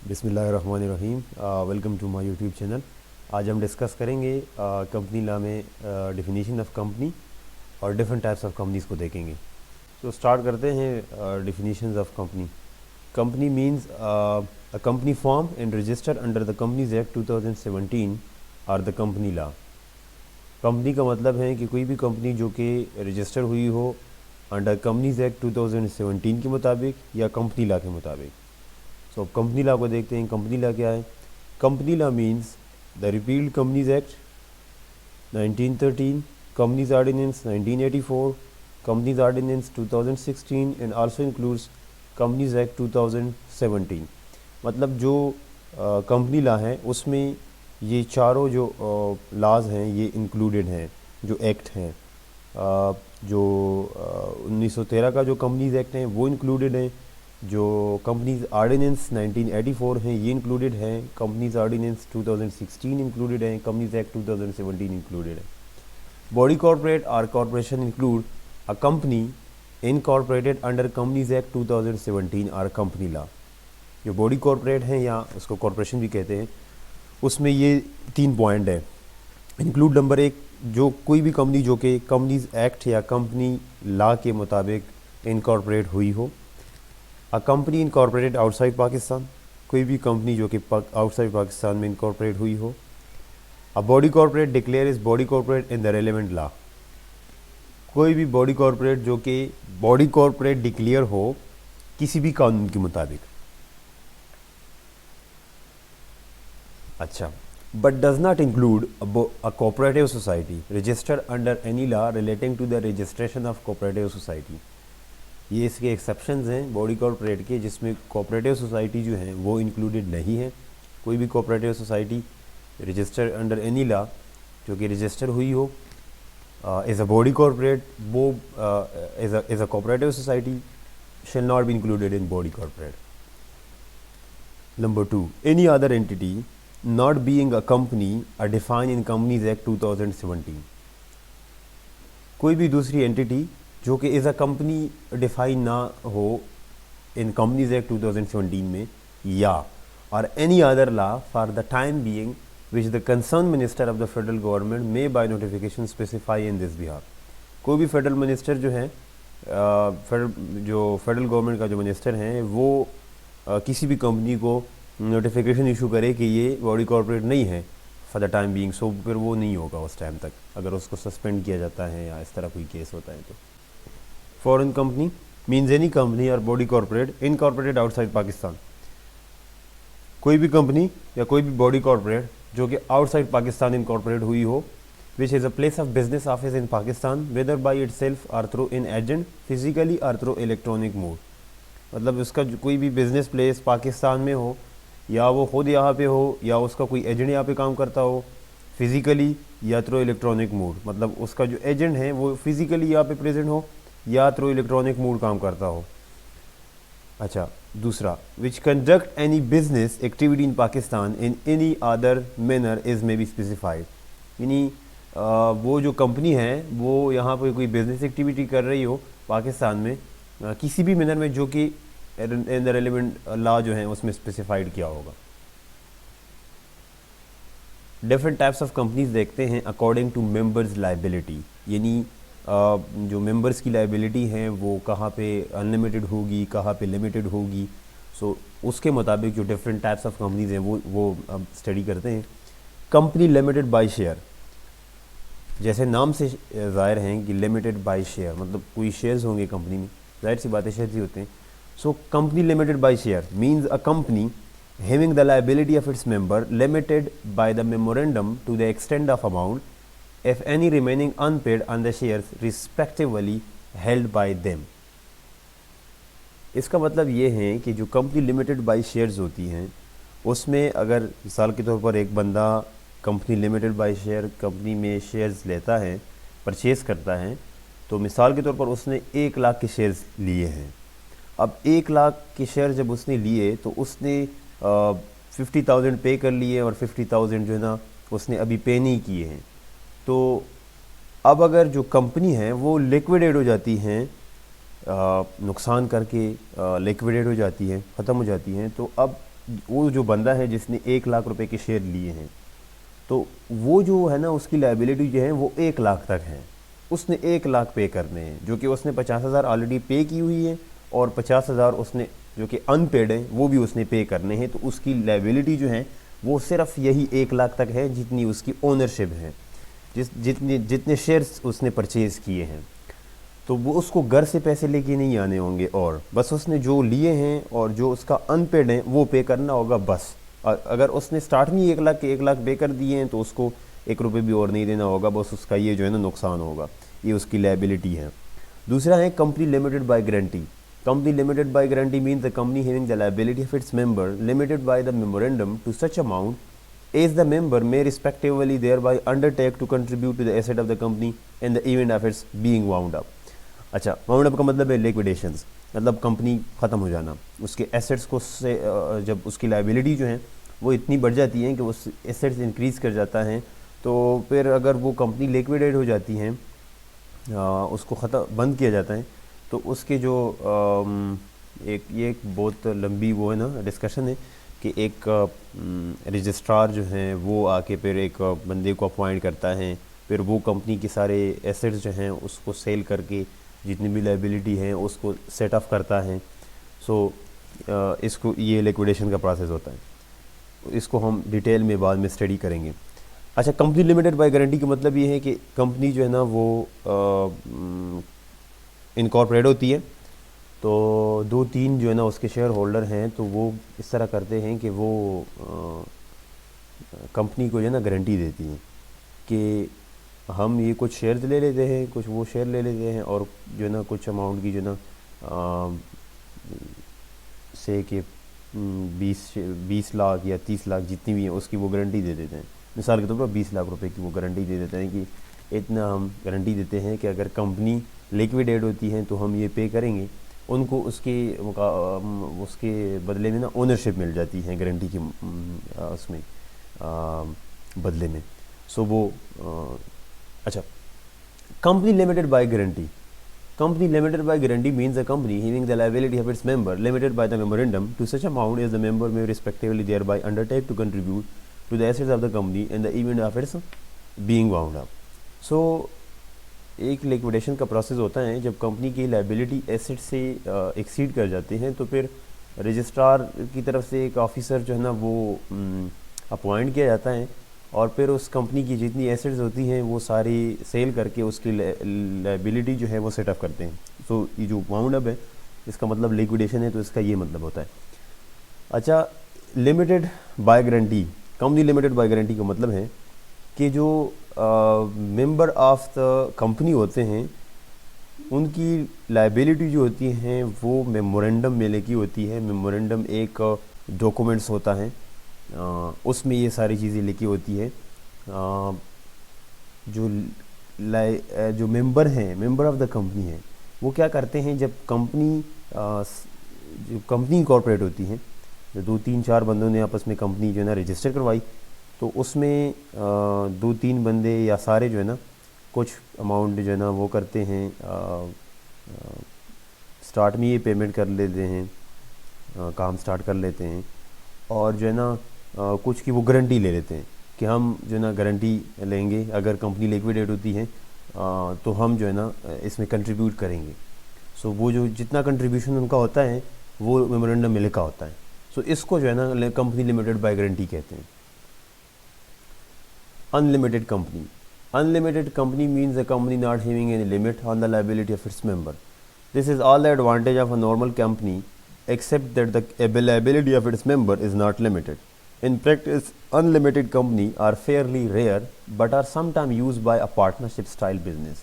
बिस्मिल्लाहिर्रहमानिर्रहीम। Welcome to my YouTube channel. आज हम डिस्कस करेंगे कंपनी लॉ में डेफिनेशन ऑफ कंपनी और डिफरेंट टाइप्स ऑफ कंपनीज़ को देखेंगे। तो स्टार्ट करते हैं definitions of company. Company means a company form and register under the companies act 2017 और द कंपनी लॉ। कंपनी का मतलब है कि कोई भी कंपनी जो कि रजिस्टर हुई हो अंडर कंपनीज एक्ट 2017 के मुताबिक या कंपनी लॉ के मुताबिक। सो अब कंपनी लॉ को देखते हैं। कंपनी लॉ क्या है? Company law means the repealed companies act 1913, companies ordinance 1984, companies ordinance 2016 and also includes companies act 2017। मतलब जो कंपनी लॉ है उसमें ये चारों जो लॉज हैं ये इंक्लूडेड हैं, जो एक्ट हैं। जो 1913 का जो कंपनीज एक्ट हैं वो इंक्लूडेड हैं। जो कंपनीज आर्डिनेंस 1984 हैं ये इंक्लूडेड हैं। कंपनीज आर्डिनेंस 2016 इंक्लूडेड हैं। कंपनीज एक्ट 2017 इंक्लूडेड है। बॉडी कॉर्पोरेट और corporation include a company incorporated under companies act 2017 और कंपनी लॉ। जो बॉडी कॉर्पोरेट हैं या उसको कॉर्पोरेशन भी कहते हैं, उसमें ये 3 पॉइंट है। इंक्लूड नंबर 1, जो कोई भी कंपनी जो कि कंपनीज एक्ट या कंपनी लॉ के मुताबिक इनकॉर्पोरेट हुई हो। A company incorporated outside Pakistan, कोई भी कंपनी जो कि आउटसाइड पाकिस्तान में इनकॉर्पोरेट हुई हो। अ body corporate declare is body corporate in the relevant law, कोई भी बॉडी कॉर्पोरेट जो कि बॉडी कॉर्पोरेट डिक्लेयर हो किसी भी कानून के मुताबिक। अच्छा, but does not include a cooperative society registered under any law relating to the registration of cooperative society. ये इसके एक्सेप्शंस हैं बॉडी कॉर्पोरेट के, जिसमें कोऑपरेटिव सोसाइटी जो हैं वो इंक्लूडेड नहीं है। कोई भी cooperative society registered under any law जो कि रजिस्टर हुई हो एज अ बॉडी कॉर्पोरेट, वो as a cooperative society shall not be included in body corporate. Number 2, any other entity not being a company are defined in Companies Act 2017. कोई भी दूसरी entity जो कि एज अ कंपनी डिफाइन ना हो इन companies act 2017 में, या और any other law for the time being which the concern minister of the federal government may by notification specify in this behalf. कोई भी फेडरल मिनिस्टर जो है फेडरल गवर्नमेंट का जो मिनिस्टर हैं वो किसी भी कंपनी को नोटिफिकेशन इशू करे कि ये बॉडी कॉर्पोरेट नहीं है फॉर द टाइम बीइंग, सो फिर वो नहीं होगा उस टाइम तक, अगर उसको सस्पेंड किया जाता है या इस तरह कोई केस होता है तो। Foreign company means any company और body corporate incorporated outside Pakistan, कोई भी कंपनी या कोई भी बॉडी कॉर्पोरेट जो कि आउटसाइड पाकिस्तान इनकॉर्पोरेट हुई हो, which is a place of business office in Pakistan whether by itself or through an agent physically or through electronic mode। मतलब उसका कोई भी बिजनेस प्लेस पाकिस्तान में हो या वो खुद यहाँ पे हो या उसका कोई एजेंट यहाँ पे काम करता हो फिज़िकली या थ्रू इलेक्ट्रॉनिक मोड। मतलब उसका जो एजेंट है वो फिज़िकली यहाँ पे प्रेजेंट हो या थ्रू इलेक्ट्रॉनिक मोड काम करता हो। अच्छा, दूसरा, विच conduct any business activity in Pakistan in any other manner is may be specified, यानी वो जो कंपनी है वो यहाँ पर कोई बिजनेस एक्टिविटी कर रही हो पाकिस्तान में किसी भी मैनर में जो कि इन द रेलिवेंट लॉ जो है उसमें स्पेसिफाइड किया होगा। डिफरेंट टाइप्स ऑफ कंपनीज देखते हैं अकॉर्डिंग टू मेंबर्स लाइबिलिटी, यानी जो मेंबर्स की लाइबिलिटी है वो कहाँ पे अनलिमिटेड होगी, कहाँ पे लिमिटेड होगी। सो उसके मुताबिक जो डिफरेंट टाइप्स ऑफ कंपनीज हैं वो अब स्टडी करते हैं। कंपनी लिमिटेड बाय शेयर, जैसे नाम से ज़ाहिर हैं कि लिमिटेड बाय शेयर, मतलब कोई शेयर्स होंगे कंपनी में, जाहिर सी बातें शेयर्स ही होते हैं। So company limited by share means a company having the liability of its member limited by the memorandum to the extend of amount if any remaining unpaid on the shares respectively held by them. इसका मतलब ये है कि जो company limited by shares होती हैं उसमें अगर मिसाल के तौर पर एक बंदा company limited by share company में शेयर्स लेता है, परचेज़ करता है, तो मिसाल के तौर पर उसने 1 लाख के शेयर्स लिए हैं। अब 1 लाख के शेयर जब उसने लिए तो उसने 50,000 पे कर लिए और 50,000 जो है ना उसने अभी पे नहीं किए हैं। तो अब अगर जो कंपनी है वो लिक्विडेट हो जाती हैं, नुकसान करके लिक्विडेट हो जाती है, ख़त्म हो जाती हैं, तो अब वो जो बंदा है जिसने 1 लाख रुपए के शेयर लिए हैं, तो वो जो है ना उसकी लाइबिलिटी जो है वो 1 लाख तक है। उसने 1 लाख पे करने हैं, जो कि उसने 50,000 ऑलरेडी पे की हुई है, और 50,000 उसने जो कि अनपेड है वो भी उसने पे करने हैं। तो उसकी लाइबिलिटी जो है वो सिर्फ यही 1 लाख तक है जितनी उसकी ओनरशिप है, जितने जितने शेयर्स उसने परचेज़ किए हैं। तो वो उसको घर से पैसे लेके नहीं आने होंगे, और बस उसने जो लिए हैं और जो उसका अनपेड है वो पे करना होगा बस। अगर उसने स्टार्ट में 1 लाख के 1 लाख पे कर दिए हैं तो उसको 1 रुपये भी और नहीं देना होगा, बस उसका ये जो है ना नुकसान होगा। ये उसकी लायबिलिटी है। दूसरा है company limited by guarantee. Company limited by guarantee means the company having the liability of its member limited by the memorandum to such amount as the member may respectively thereby undertake to contribute to the asset of the company in the event of its being wound up। अच्छा, wound up का मतलब है लिक्विडेशंस, मतलब company ख़त्म हो जाना। उसके assets को से जब उसकी लाइबिलिटी जो है वो इतनी बढ़ जाती है कि उस एसेट्स इंक्रीज़ कर जाता है, तो फिर अगर वो कंपनी लिक्विडेट हो जाती हैं, उसको ख़त्म बंद किया जाता है, तो उसके जो ये एक बहुत लंबी वो है ना डिस्कशन है कि एक रजिस्ट्रार जो हैं वो आके फिर एक बंदे को अपॉइंट करता है, फिर वो कंपनी के सारे एसेट्स जो हैं उसको सेल करके जितनी भी लाइबिलिटी है उसको सेट ऑफ करता है। सो इसको ये लिक्विडेशन का प्रोसेस होता है। इसको हम डिटेल में बाद में स्टडी करेंगे। अच्छा, कंपनी लिमिटेड बाय गारंटी का मतलब ये है कि कंपनी जो है ना वो इनकॉर्पोरेट होती है, तो 2-3 जो है ना उसके शेयर होल्डर हैं, तो वो इस तरह करते हैं कि वो कंपनी को जो है ना गारंटी देती हैं कि हम ये कुछ शेयर्स ले लेते हैं, कुछ वो शेयर ले लेते हैं, और जो है ना कुछ अमाउंट की जो है ना से कि 20 लाख या 30 लाख जितनी भी है उसकी वो गारंटी दे देते हैं। मिसाल के तौर पर 20 लाख रुपए की वो गारंटी दे देते हैं कि इतना हम गारंटी देते हैं कि अगर कंपनी लिक्विडेट होती है तो हम ये पे करेंगे। उनको उसके बदले में ना ओनरशिप मिल जाती है गारंटी की उसमें बदले में। सो वो अच्छा, company limited by guarantee. Company limited by guarantee means a company having the liability of its member limited by the memorandum to such amount as the member may respectively thereby undertake to contribute to the assets of the company in the event of its being wound up। So एक liquidation का process होता है जब company की liability asset से exceed कर जाते हैं, तो फिर रजिस्ट्रार की तरफ से एक ऑफिसर जो है ना वो अपॉइंट किया जाता है, और फिर उस कंपनी की जितनी एसेट्स होती हैं वो सारी सेल करके उसकी लाइबिलिटी जो है वो सेटअप करते हैं। तो ये जो वाउंड अप है इसका मतलब लिक्विडेशन है, तो इसका ये मतलब होता है। अच्छा, limited by guarantee, company limited by guarantee का मतलब है कि जो मेंबर ऑफ द कंपनी होते हैं उनकी लाइबिलिटी जो होती हैं वो मेमोरेंडम में लिखी होती है। मेमोरेंडम एक डॉक्यूमेंट्स होता है, उसमें ये सारी चीज़ें लिखी होती है। जो मेंबर हैं, मेंबर ऑफ द कंपनी हैं, वो क्या करते हैं जब जो कंपनी इनकॉर्पोरेट होती है, जो 2-3-4 बंदों ने आपस में कंपनी जो है ना रजिस्टर करवाई, तो उसमें 2-3 बंदे या सारे जो है ना कुछ अमाउंट जो है ना वो करते हैं, स्टार्ट में ये पेमेंट कर लेते हैं, काम स्टार्ट कर लेते हैं, और जो है ना कुछ की वो गारंटी ले लेते हैं कि हम जो है ना गारंटी लेंगे, अगर कंपनी लिक्विडेट होती है तो हम जो है ना इसमें कंट्रीब्यूट करेंगे। सो वो जो जितना कंट्रीब्यूशन उनका होता है वो मेमोरेंडम में लिखा होता है। सो इसको जो है ना कंपनी लिमिटेड बाय गारंटी कहते हैं। Unlimited company. Unlimited company means a company not having any limit on the liability of its member. This is all the advantage of a normal company except that the availability of its member is not limited. In practice, unlimited company are fairly rare but are sometimes used by a partnership style business।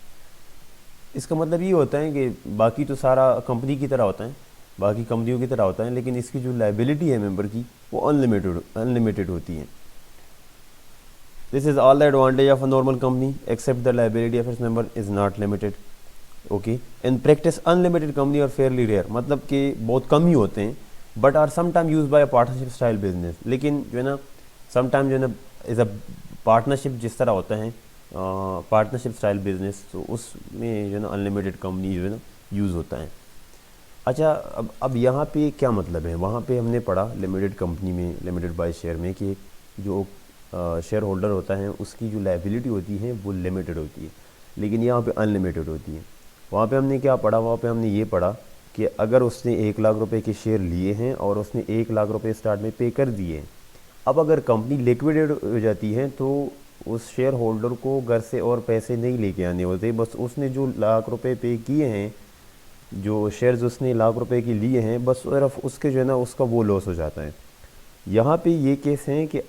इसका मतलब ये होता है कि बाकी तो सारा company की तरह होता है, बाकी कंपनियों की तरह होता है, लेकिन इसकी जो लाइबिलिटी है मेंबर की वो अनलिमिटेड होती है। This is all the advantage of a normal company except the liability of its member is not limited। Okay, in practice unlimited company are fairly rare, मतलब कि बहुत कम ही होते हैं, but are sometime use by a partnership style business. लेकिन जो है ना समटाइम जो है ना इज़ अ पार्टनरशिप जिस तरह होता है पार्टनरशिप स्टाइल बिजनेस, तो उसमें जो है ना अनलिमिटेड कंपनी जो है ना यूज़ होता है। अच्छा, अब यहाँ पे क्या मतलब है, वहाँ पे हमने पढ़ा लिमिटेड कंपनी में, लिमिटेड बाय शेयर में, कि जो शेयर होल्डर होता है उसकी जो लायबिलिटी होती है वो लिमिटेड होती है, लेकिन यहाँ पे अनलिमिटेड होती है। वहाँ पे हमने क्या पढ़ा, वहाँ पे हमने ये पढ़ा कि अगर उसने 1 लाख रुपए के शेयर लिए हैं और उसने 1 लाख रुपए स्टार्ट में पे कर दिए हैं, अब अगर कंपनी लिक्विडेट हो जाती है तो उस शेयर होल्डर को घर से और पैसे नहीं लेके आने होते, बस उसने जो लाख रुपए पे किए हैं, जो शेयर्स उसने लाख रुपए के लिए हैं, बस सिर्फ उसके जो है ना उसका वो लॉस हो जाता है। यहाँ पे ये केस है कि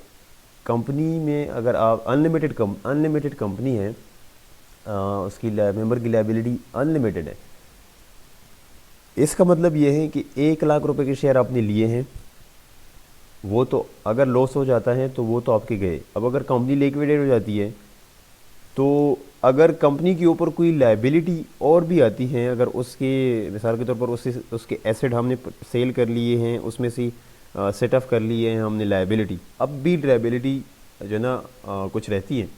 कंपनी में अगर आप अनलिमिटेड कंपनी है, उसकी मेंबर की लायबिलिटी अनलिमिटेड है, इसका मतलब ये है कि 1 लाख रुपए के शेयर आपने लिए हैं, वो तो अगर लॉस हो जाता है तो वो तो आपके गए। अब अगर कंपनी लिक्विडेट हो जाती है तो अगर कंपनी के ऊपर कोई लायबिलिटी और भी आती है, अगर उसके मिसाल के तौर पर उसके एसेट हमने सेल कर लिए हैं, उसमें से सेट ऑफ कर लिए हैं हमने लायबिलिटी, अब भी लायबिलिटी जो है ना कुछ रहती है,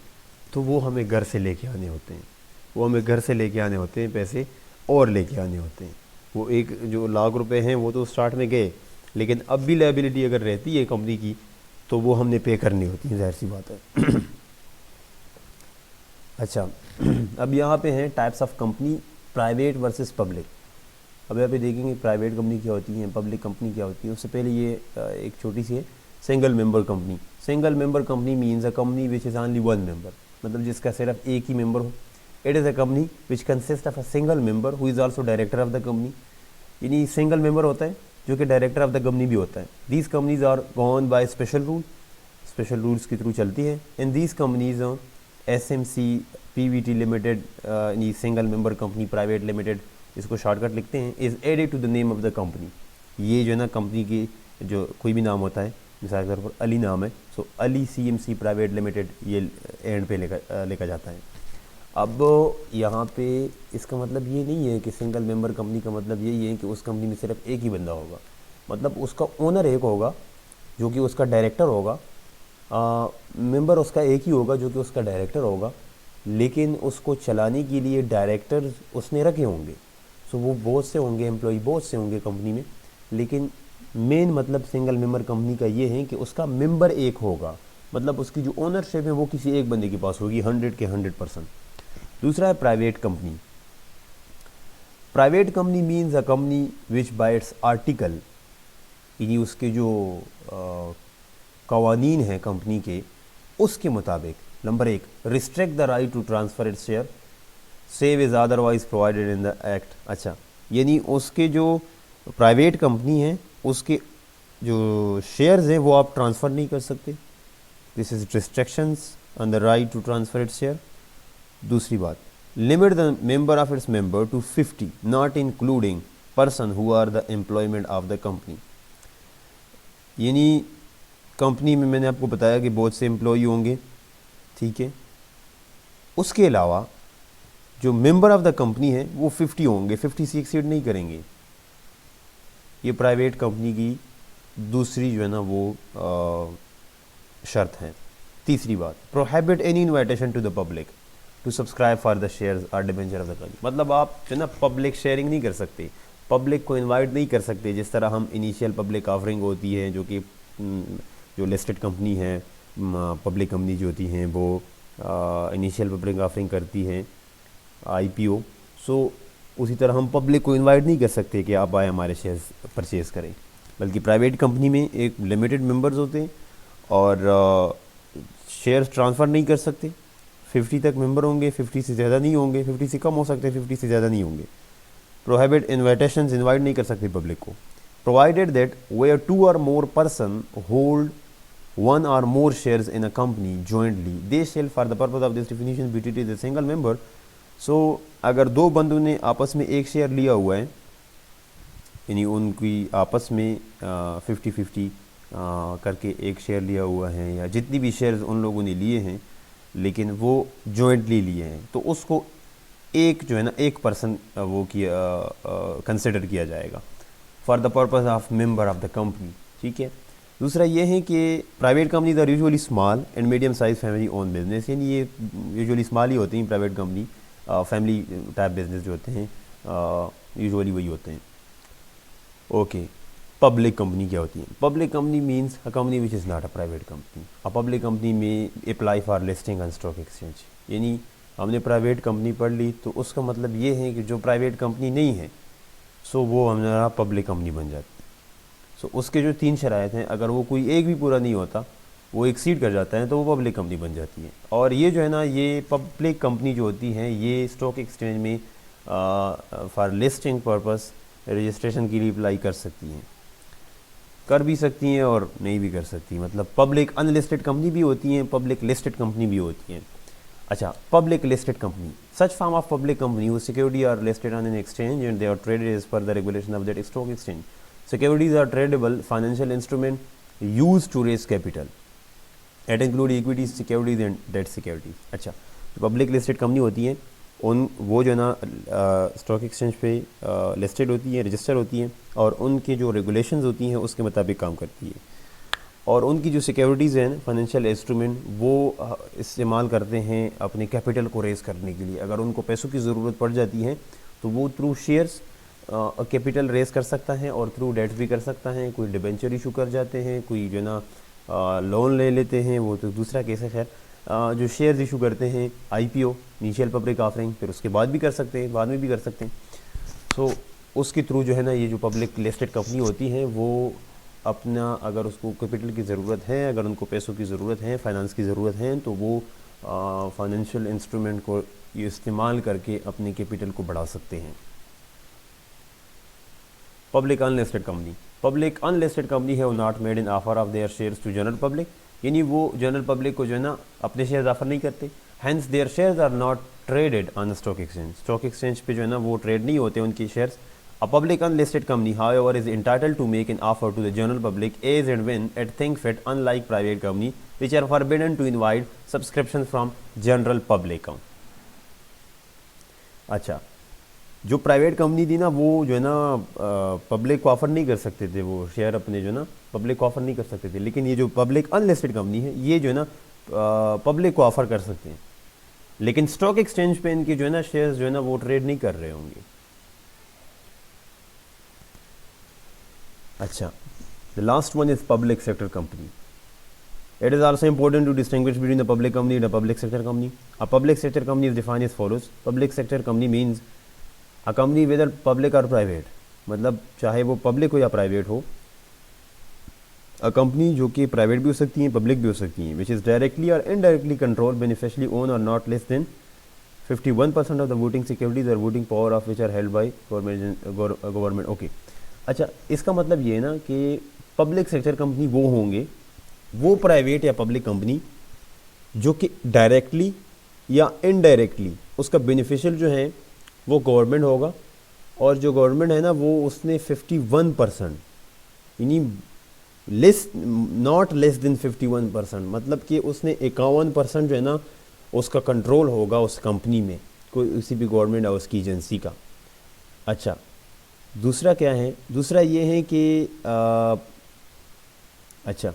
तो वो हमें घर से लेके आने होते हैं, वो हमें घर से लेके आने होते हैं, पैसे और लेके आने होते हैं। वो एक जो लाख रुपए हैं वो तो स्टार्ट में गए, लेकिन अब भी लायबिलिटी अगर रहती है कंपनी की तो वो हमने पे करनी होती है, जाहिर सी बात है। अच्छा, अब यहाँ पे हैं types of company, private versus public. अब यहाँ पे देखेंगे प्राइवेट कंपनी क्या होती है, पब्लिक कंपनी क्या होती है। उससे पहले ये एक छोटी सी है, single member company. Single member company means a company which is only one member, मतलब जिसका सिर्फ एक ही मेंबर हो। It is a company which consist of a single member who is also director of the company, यानी single member होता है जो कि डायरेक्टर ऑफ द कंपनी भी होता है। These companies are govern by special rule, special rules के through चलती है। In these companies SMC, PVT limited, यानी single member company private limited, इसको शॉर्टकट लिखते हैं, is added to the name of the company. ये जो है ना कंपनी की जो कोई भी नाम होता है, मिसाल के तौर पर अली नाम है, सो अली CMC प्राइवेट लिमिटेड, ये एंड पे लेकर जाता है। अब यहाँ पे इसका मतलब ये नहीं है कि सिंगल मेंबर कंपनी का मतलब यही है कि उस कंपनी में सिर्फ एक ही बंदा होगा, मतलब उसका ओनर एक होगा जो कि उसका डायरेक्टर होगा, मेंबर उसका एक ही होगा जो कि उसका डायरेक्टर होगा, लेकिन उसको चलाने के लिए डायरेक्टर उसने रखे होंगे। सो वो बहुत से होंगे, एम्प्लॉय बहुत से होंगे कंपनी में, लेकिन मेन मतलब सिंगल मेंबर कंपनी का ये है कि उसका मेंबर एक होगा, मतलब उसकी जो ओनरशिप है वो किसी एक बंदे के पास होगी, 100 के 100%। दूसरा है private company. Private company means a company which by its article, यानी उसके जो कवानीन हैं कंपनी के, उसके मुताबिक number 1 restrict the right to transfer its share save is otherwise provided in the act. अच्छा, यानी उसके जो प्राइवेट कंपनी है उसके जो शेयर्स हैं वो आप ट्रांसफ़र नहीं कर सकते, this is restrictions on the right to transfer its share. दूसरी बात, limit the member of its member to 50 not including person who are the employment of the company, यानी कंपनी में मैंने आपको बताया कि बहुत से एम्प्लॉई होंगे, ठीक है, उसके अलावा जो मेंबर ऑफ द कंपनी है वो 50 होंगे, 50 से एक्सीड नहीं करेंगे। ये प्राइवेट कंपनी की दूसरी जो है ना वो शर्त है। तीसरी बात, prohibit any invitation to the public to subscribe for the shares or debenture of the company, मतलब आप जो है ना पब्लिक शेयरिंग नहीं कर सकते, पब्लिक को इनवाइट नहीं कर सकते, जिस तरह हम इनिशियल पब्लिक ऑफरिंग होती है जो कि जो लिस्टेड कंपनी है, पब्लिक कंपनी जो होती हैं वो इनिशियल पब्लिक ऑफरिंग करती हैं, IPO। सो उसी तरह हम पब्लिक को इनवाइट नहीं कर सकते कि आप आए हमारे शेयर्स परचेज़ करें, बल्कि प्राइवेट कंपनी में एक लिमिटेड मेंबर्स होते हैं और शेयर्स ट्रांसफ़र नहीं कर सकते। 50 तक मेंबर होंगे, 50 से ज़्यादा नहीं होंगे, 50 से कम हो सकते हैं, 50 से ज़्यादा नहीं होंगे। प्रोहिबिट इन्विटेशंस, इनवाइट नहीं कर सकते पब्लिक को। Provided that where 2 or more person hold 1 or more shares in a company jointly, they shall for the purpose of this definition be treated as a single member। सो अगर दो बंदों ने आपस में एक शेयर लिया हुआ है, यानी उनकी आपस में 50-50 करके एक शेयर लिया हुआ है, या जितनी भी शेयर्स उन लोगों ने लिए हैं लेकिन वो जॉइंटली लिए हैं, तो उसको एक जो है ना एक पर्सन वो किया कंसिडर किया जाएगा for the purpose of member of the company, ठीक है। दूसरा ये है कि private companies are usually small and medium size family own business, यानी ये यूजुअली स्मॉल ही होती हैं private company, family type business जो होते हैं यूजुअली वही होते हैं। ओके, पब्लिक कंपनी क्या होती है? Public company means a company which is not a private company. A public company में apply for listing on stock exchange. यानी हमने प्राइवेट कंपनी पढ़ ली तो उसका मतलब ये है कि जो प्राइवेट कंपनी नहीं है सो वो हमारा पब्लिक कंपनी बन जाती है। सो उसके जो 3 शराइत हैं, अगर वो कोई एक भी पूरा नहीं होता, वो एक्सीड कर जाता है, तो वो पब्लिक कंपनी बन जाती है। और ये जो है ना, ये पब्लिक कंपनी जो होती हैं ये स्टॉक एक्सचेंज में फॉर लिस्टिंग पर्पस रजिस्ट्रेशन के लिए अप्लाई कर सकती हैं, कर भी सकती हैं और नहीं भी कर सकती। मतलब पब्लिक अनलिस्टेड कंपनी भी होती हैं, पब्लिक लिस्टेड कंपनी भी होती हैं। अच्छा, public listed company, such form of public company whose security are listed on an exchange and they are traded as per the regulation of that stock exchange. Securities are tradable financial instrument used to raise capital. It include equity securities and debt securities. अच्छा, जो public listed company होती हैं उन वो जो है ना stock exchange पे लिस्टेड होती है, रजिस्टर होती हैं और उनके जो रेगुलेशंस होती हैं उसके मुताबिक काम करती है। और उनकी जो सिक्योरिटीज़ हैं, फाइनेंशियल इंस्ट्रूमेंट, वो इस्तेमाल करते हैं अपने कैपिटल को रेज़ करने के लिए। अगर उनको पैसों की ज़रूरत पड़ जाती है तो वो थ्रू शेयर्स कैपिटल रेज़ कर सकता है और थ्रू डेट भी कर सकता है। कोई डिबेंचर इशू कर जाते हैं, कोई जो ना लोन ले लेते हैं, वो तो दूसरा केस है। खैर, जो शेयर्स इशू करते हैं, IPO इनिशियल पब्लिक ऑफरिंग, फिर उसके बाद भी कर सकते हैं, बाद में भी कर सकते हैं। सो उसके थ्रू जो है ना ये जो पब्लिक लिस्टेड कंपनी होती है वो अपना, अगर उसको कैपिटल की ज़रूरत है, अगर उनको पैसों की ज़रूरत है, फाइनेंस की ज़रूरत है, तो वो फाइनेंशियल इंस्ट्रूमेंट को ये इस्तेमाल करके अपने कैपिटल को बढ़ा सकते हैं। Public unlisted company, public unlisted company है वो not made in offer of their shares to general public. यानी वो जनरल पब्लिक को जो है ना अपने शेयर्स ऑफर नहीं करते। Hence their shares are not traded on stock exchange. Stock exchange पे जो है ना वो ट्रेड नहीं होते उनके shares. A public unlisted company, however, is entitled to make an offer to the general public as and when it thinks fit, unlike private company, which are forbidden to invite subscriptions from general public. अच्छा, जो private company थी ना वो जो है ना public को offer नहीं कर सकते थे, वो शेयर अपने जो है ना पब्लिक को ऑफर नहीं कर सकते थे। लेकिन ये जो पब्लिक अनलिस्टेड कंपनी है ये जो है ना पब्लिक को ऑफर कर सकते हैं, लेकिन स्टॉक एक्सचेंज पे इनके जो है ना शेयर्स जो है ना वो ट्रेड नहीं कर रहे होंगे। अच्छा, the last one is public sector company. It is also important to distinguish between the public company and a public sector company. A public sector company is defined as follows. Public sector company means a company whether public or private, मतलब चाहे वो public हो या private हो, a company जो कि private भी हो सकती हैं, पब्लिक भी हो सकती हैं, विच इज़ डायरेक्टली और इनडायरेक्टली कंट्रोल, बेनिफिशियली ओन और not less than 51% of the voting securities और voting power of which are held by government. Okay, अच्छा, इसका मतलब ये है ना कि पब्लिक सेक्टर कंपनी वो होंगे, वो प्राइवेट या पब्लिक कंपनी जो कि डायरेक्टली या इनडायरेक्टली उसका बेनिफिशियल जो है वो गवर्नमेंट होगा, और जो गवर्नमेंट है ना वो उसने 51%, यानी लेस, नॉट लेस देन 51%, मतलब कि उसने 51% जो है ना उसका कंट्रोल होगा उस कंपनी में, कोई किसी भी गवर्नमेंट या उसकी एजेंसी का। अच्छा, दूसरा क्या है? दूसरा ये है कि अच्छा,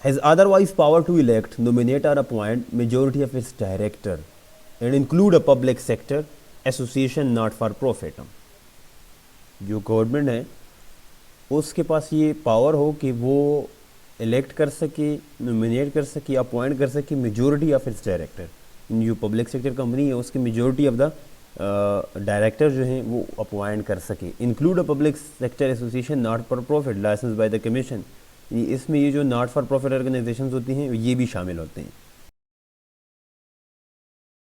has otherwise power to elect, nominate और appoint majority of its director and include a public sector association not for profit. जो गवर्नमेंट है उसके पास ये पावर हो कि वो इलेक्ट कर सके, नोमिनेट कर सके, अपॉइंट कर सके मेजोरिटी ऑफ इट्स डायरेक्टर। जो पब्लिक सेक्टर कंपनी है उसकी मेजोरिटी ऑफ द डायरेक्टर जो हैं वो अपॉइंट कर सके। Include a public sector association not for profit licence by the commission, इसमें ये जो नॉट फॉर प्रॉफिट ऑर्गेनाइजेशंस होती हैं ये भी शामिल होते हैं।